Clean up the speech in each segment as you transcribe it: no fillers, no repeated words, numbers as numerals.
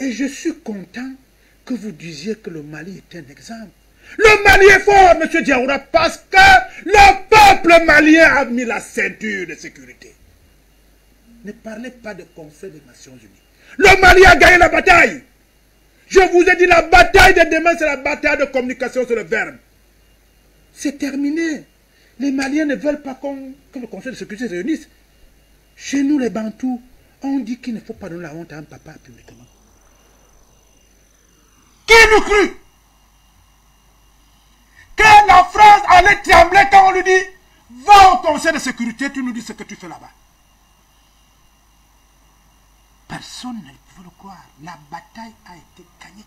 Et je suis content que vous disiez que le Mali est un exemple. Le Mali est fort, M. Diaoura, parce que le peuple malien a mis la ceinture de sécurité. Ne parlez pas de Conseil des Nations Unies. Le Mali a gagné la bataille. Je vous ai dit, la bataille de demain, c'est la bataille de communication sur le verbe. C'est terminé. Les Maliens ne veulent pas que le Conseil de sécurité se réunisse. Chez nous, les Bantous, on dit qu'il ne faut pas donner la honte à un papa publiquement. Qui nous crut que la France allait trembler quand on lui dit « Va au Conseil de sécurité, tu nous dis ce que tu fais là-bas ». Personne ne peut le croire. La bataille a été gagnée.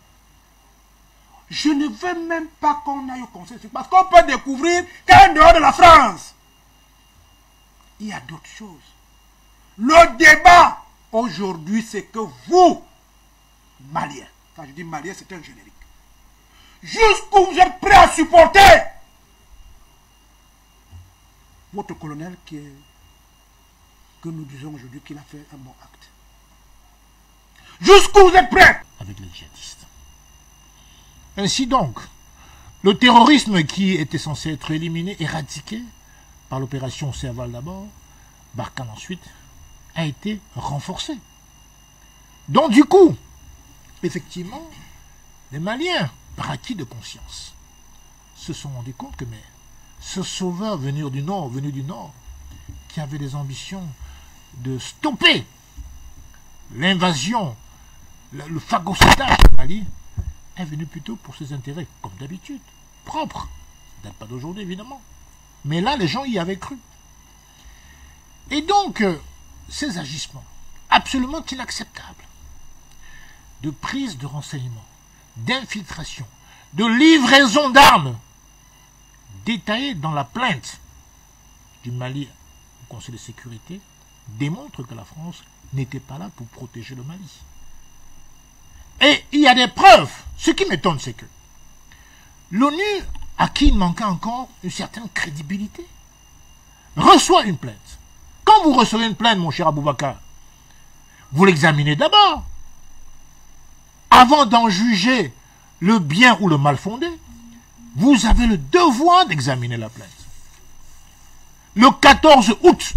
Je ne veux même pas qu'on aille au Conseil de sécurité, parce qu'on peut découvrir qu'en dehors de la France, il y a d'autres choses. Le débat aujourd'hui, c'est que vous, Maliens, quand je dis Maliens, c'est un générique, jusqu'où vous êtes prêts à supporter votre colonel que nous disons aujourd'hui qu'il a fait un bon acte. Jusqu'où vous êtes prêts avec les djihadistes. Ainsi donc, le terrorisme qui était censé être éliminé, éradiqué par l'opération Serval d'abord, Barkhane ensuite, a été renforcé. Donc du coup, effectivement, les Maliens, par acquis de conscience, se sont rendus compte que ce sauveur venu du Nord, qui avait des ambitions de stopper l'invasion, le phagocytage du Mali, est venu plutôt pour ses intérêts, comme d'habitude, propres. Ça date pas d'aujourd'hui, évidemment. Mais là, les gens y avaient cru. Et donc, ces agissements, absolument inacceptables, de prise de renseignements, d'infiltration, de livraison d'armes, détaillés dans la plainte du Mali au Conseil de sécurité, démontrent que la France n'était pas là pour protéger le Mali. Et il y a des preuves. Ce qui m'étonne, c'est que l'ONU, à qui il manquait encore une certaine crédibilité, reçoit une plainte. Quand vous recevez une plainte, mon cher Aboubakar, vous l'examinez d'abord. Avant d'en juger le bien ou le mal fondé, vous avez le devoir d'examiner la plainte. Le 14 août,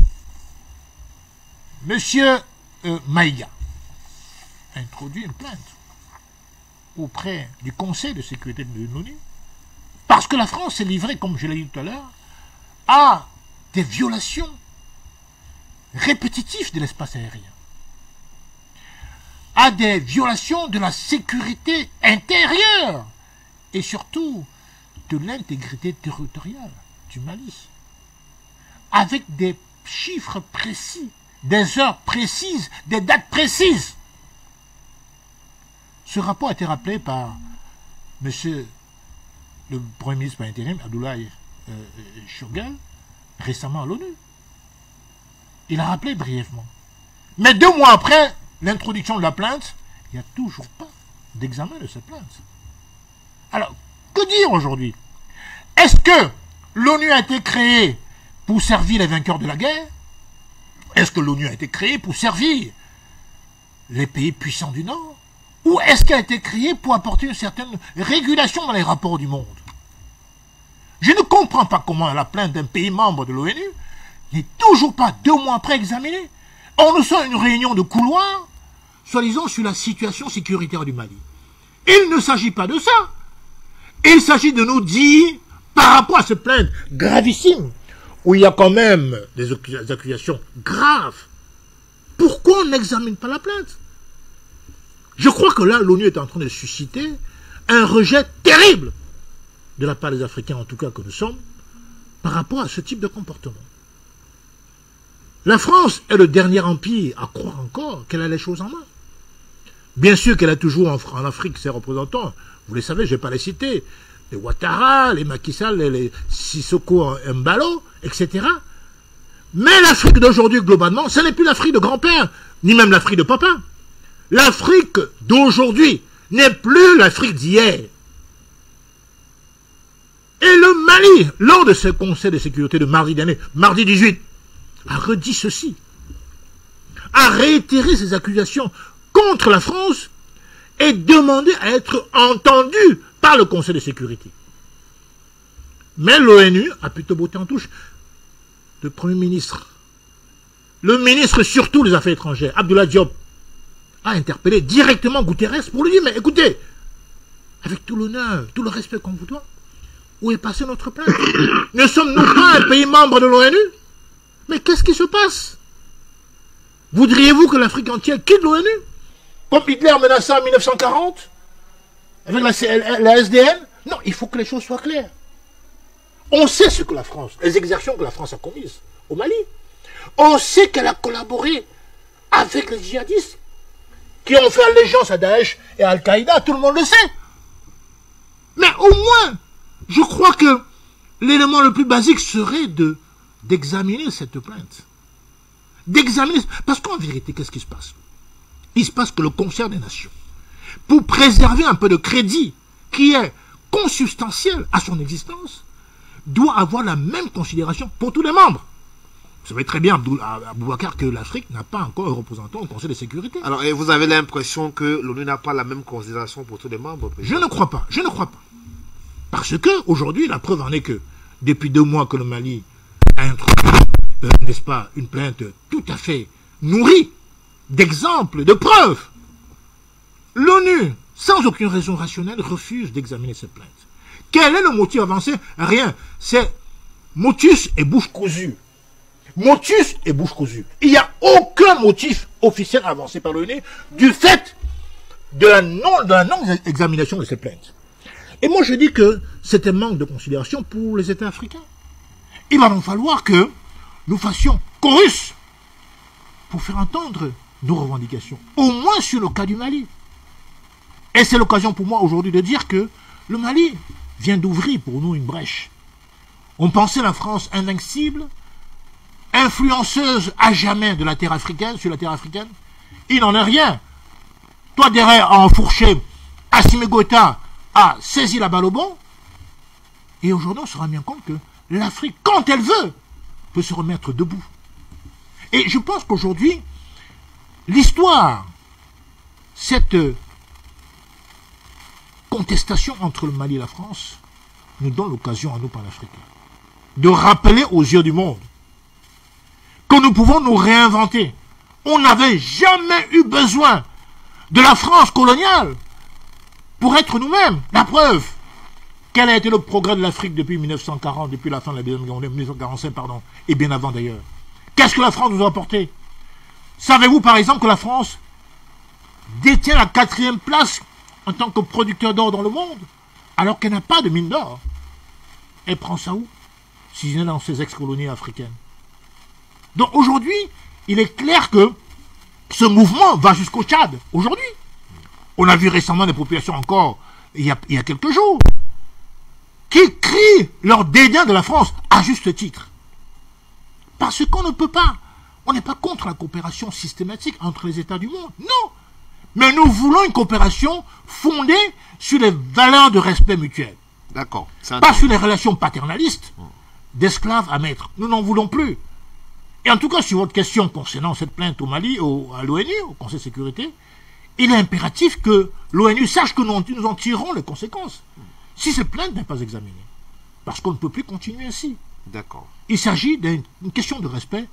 M. Maïga a introduit une plainte auprès du Conseil de sécurité de l'ONU parce que la France s'est livrée, comme je l'ai dit tout à l'heure, à des violations répétitives de l'espace aérien, à des violations de la sécurité intérieure et surtout de l'intégrité territoriale du Mali, avec des chiffres précis, des heures précises, des dates précises. Ce rapport a été rappelé par monsieur le Premier ministre par intérim, Abdoulaye Choguel, récemment à l'ONU. Il a rappelé brièvement. Mais 2 mois après l'introduction de la plainte, il n'y a toujours pas d'examen de cette plainte. Alors, que dire aujourd'hui? Est-ce que l'ONU a été créée pour servir les vainqueurs de la guerre? Est-ce que l'ONU a été créée pour servir les pays puissants du Nord? Ou est-ce qu'elle a été créée pour apporter une certaine régulation dans les rapports du monde? Je ne comprends pas comment la plainte d'un pays membre de l'ONU n'est toujours pas 2 mois après examinée. On nous sort une réunion de couloir, soi-disant sur la situation sécuritaire du Mali. Il ne s'agit pas de ça. Il s'agit de nous dire, par rapport à cette plainte gravissime, où il y a quand même des accusations graves, pourquoi on n'examine pas la plainte? Je crois que là, l'ONU est en train de susciter un rejet terrible de la part des Africains, en tout cas que nous sommes, par rapport à ce type de comportement. La France est le dernier empire à croire encore qu'elle a les choses en main. Bien sûr qu'elle a toujours en Afrique ses représentants. Vous les savez, je ne vais pas les citer. Les Ouattara, les Macky Sall, les Sissoko Mbalo, etc. Mais l'Afrique d'aujourd'hui, globalement, ce n'est plus l'Afrique de grand-père, ni même l'Afrique de papa. L'Afrique d'aujourd'hui n'est plus l'Afrique d'hier. Et le Mali, lors de ce conseil de sécurité de mardi dernier, mardi 18, a redit ceci, a réitéré ses accusations contre la France et demander à être entendu par le Conseil de sécurité. Mais l'ONU a plutôt botté en touche. Le Premier ministre, le ministre surtout des Affaires étrangères, Abdoulaye Diop, a interpellé directement Guterres pour lui dire, mais écoutez, avec tout l'honneur, tout le respect qu'on vous doit, où est passée notre plainte? Ne sommes-nous pas un pays membre de l'ONU? Mais qu'est-ce qui se passe? Voudriez-vous que l'Afrique entière quitte l'ONU? Comme Hitler menaça en 1940 avec la SDN? Non, il faut que les choses soient claires. On sait ce que la France, les exactions que la France a commises au Mali. On sait qu'elle a collaboré avec les djihadistes qui ont fait allégeance à Daesh et à Al-Qaïda, tout le monde le sait. Mais au moins, je crois que l'élément le plus basique serait d'examiner cette plainte. D'examiner, parce qu'en vérité, qu'est-ce qui se passe? Il se passe que le concert des nations, pour préserver un peu de crédit qui est consubstantiel à son existence, doit avoir la même considération pour tous les membres. Vous savez très bien, Aboubacar, que l'Afrique n'a pas encore un représentant au Conseil de sécurité. Alors, et vous avez l'impression que l'ONU n'a pas la même considération pour tous les membres? Je ne crois pas, je ne crois pas. Parce que, aujourd'hui, la preuve en est que, depuis 2 mois que le Mali a introduit, n'est-ce pas, une plainte tout à fait nourrie d'exemples, de preuves, l'ONU, sans aucune raison rationnelle, refuse d'examiner cette plainte. Quel est le motif avancé? Rien. C'est motus et bouche cousue. Motus et bouche cousue. Il n'y a aucun motif officiel avancé par l'ONU du fait de la non-examination de cette plainte. Et moi je dis que c'est un manque de considération pour les États africains. Il va donc falloir que nous fassions chorus pour faire entendre nos revendications, au moins sur le cas du Mali. Et c'est l'occasion pour moi aujourd'hui de dire que le Mali vient d'ouvrir pour nous une brèche. On pensait la France invincible, influenceuse à jamais de la terre africaine, sur la terre africaine. Il n'en est rien. Toi derrière a enfourché, Assimi Goïta a saisi la balle au bon. Et aujourd'hui on se rend bien compte que l'Afrique, quand elle veut, peut se remettre debout. Et je pense qu'aujourd'hui, l'histoire, cette contestation entre le Mali et la France, nous donne l'occasion à nous, panafricains, de rappeler aux yeux du monde que nous pouvons nous réinventer. On n'avait jamais eu besoin de la France coloniale pour être nous-mêmes. La preuve, quel a été le progrès de l'Afrique depuis 1940, depuis la fin de la Deuxième Guerre mondiale, 1945, pardon, et bien avant d'ailleurs. Qu'est-ce que la France nous a apporté? Savez-vous par exemple que la France détient la 4e place en tant que producteur d'or dans le monde, alors qu'elle n'a pas de mine d'or? Elle prend ça où? Si ce n'est dans ses ex-colonies africaines. Donc aujourd'hui, il est clair que ce mouvement va jusqu'au Tchad. Aujourd'hui, on a vu récemment des populations encore, il y a quelques jours, qui crient leur dédain de la France, à juste titre. Parce qu'on ne peut pas, on n'est pas contre la coopération systématique entre les États du monde, non. Mais nous voulons une coopération fondée sur les valeurs de respect mutuel. D'accord. Pas sur les relations paternalistes d'esclaves à maître. Nous n'en voulons plus. Et en tout cas, sur votre question concernant cette plainte au Mali, à l'ONU, au Conseil de sécurité, il est impératif que l'ONU sache que nous en tirerons les conséquences. Si cette plainte n'est pas examinée. Parce qu'on ne peut plus continuer ainsi. D'accord. Il s'agit d'une question de respect